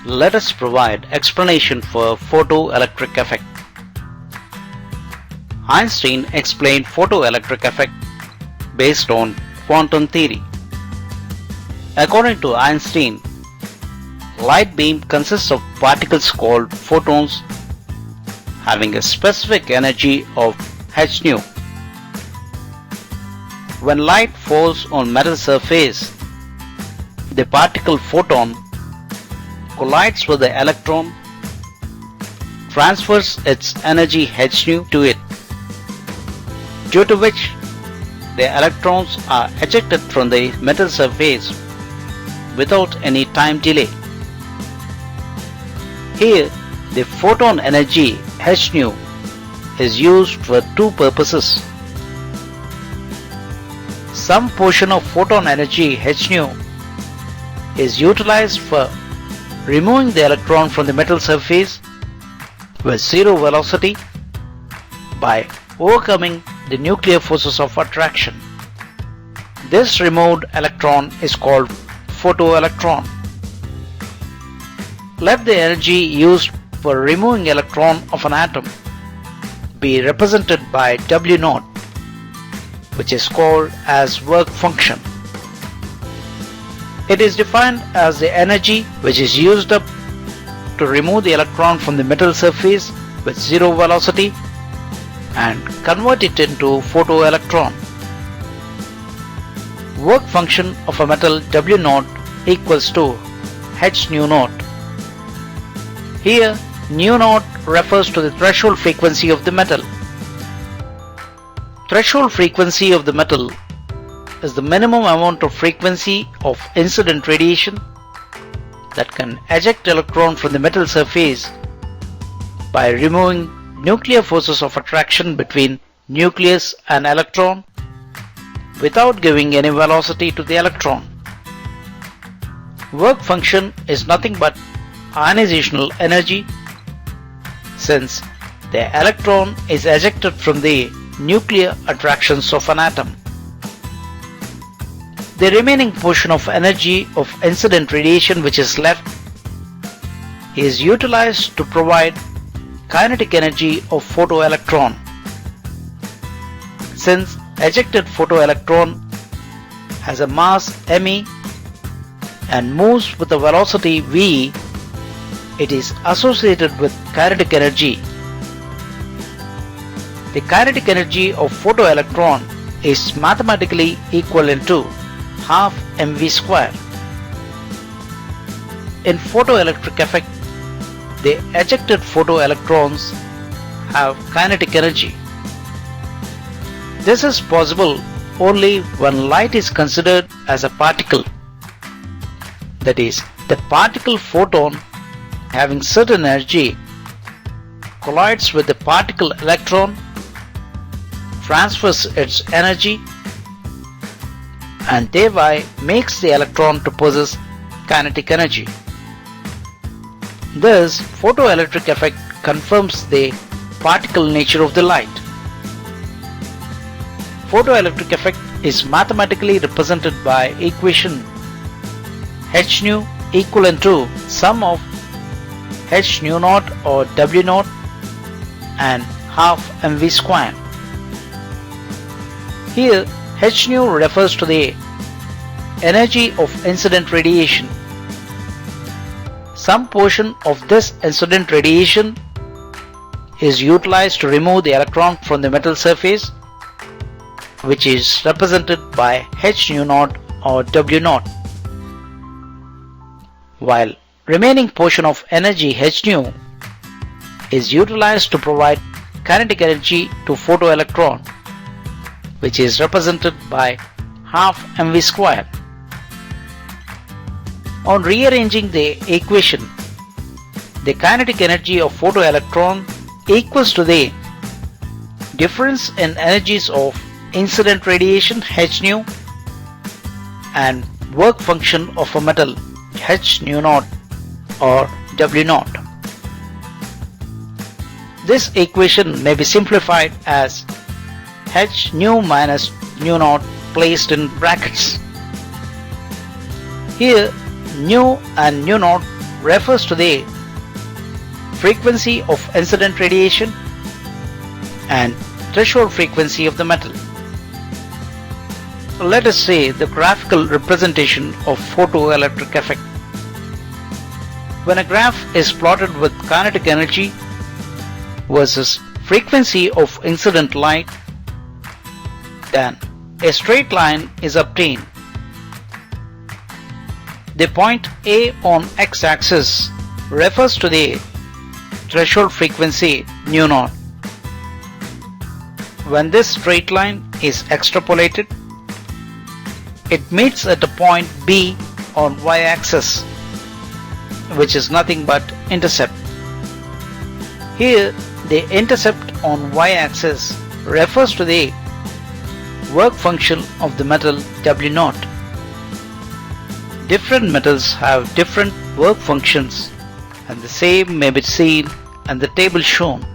Let us provide explanation for photoelectric effect. Einstein explained photoelectric effect based on quantum theory. According to Einstein, light beam consists of particles called photons having a specific energy of h nu. When light falls on metal surface, the particle photon collides with the electron, transfers its energy h nu to it, due to which the electrons are ejected from the metal surface without any time delay. Here, the photon energy h nu is used for two purposes. Some portion of photon energy h nu is utilized for removing the electron from the metal surface with zero velocity by overcoming the nuclear forces of attraction. This removed electron is called photoelectron. Let the energy used for removing electron of an atom be represented by W0, which is called as work function. It is defined as the energy which is used up to remove the electron from the metal surface with zero velocity and convert it into photoelectron. Work function of a metal W0 equals to h nu naught. Here, nu naught refers to the threshold frequency of the metal. Threshold frequency of the metal is the minimum amount of frequency of incident radiation that can eject electron from the metal surface by removing nuclear forces of attraction between nucleus and electron without giving any velocity to the electron. Work function is nothing but ionization energy, since the electron is ejected from the nuclear attractions of an atom. The remaining portion of energy of incident radiation which is left is utilized to provide kinetic energy of photoelectron. Since ejected photoelectron has a mass me and moves with a velocity v, it is associated with kinetic energy. The kinetic energy of photoelectron is mathematically equivalent to half mv square. In photoelectric effect, the ejected photoelectrons have kinetic energy. This is possible only when light is considered as a particle. That is, the particle photon having certain energy collides with the particle electron, transfers its energy, and thereby makes the electron to possess kinetic energy. Thus, photoelectric effect confirms the particle nature of the light. Photoelectric effect is mathematically represented by equation h nu equivalent to sum of h nu naught or W naught and half mv square. Here, h nu refers to the energy of incident radiation. Some portion of this incident radiation is utilized to remove the electron from the metal surface, which is represented by h nu naught or W naught, while remaining portion of energy h nu is utilized to provide kinetic energy to photoelectron, which is represented by half mv square. On rearranging the equation, the kinetic energy of photoelectron equals to the difference in energies of incident radiation h nu and work function of a metal h nu naught or W naught. This equation may be simplified as h nu minus nu naught placed in brackets. Here, nu and nu naught refers to the frequency of incident radiation and threshold frequency of the metal. Let us say the graphical representation of photoelectric effect. When a graph is plotted with kinetic energy versus frequency of incident light, then a straight line is obtained. The point A on x-axis refers to the threshold frequency nu0. When this straight line is extrapolated, it meets at a point B on y-axis, which is nothing but intercept. Here, the intercept on y-axis refers to the work function of the metal W0. Different metals have different work functions, and the same may be seen in the table shown.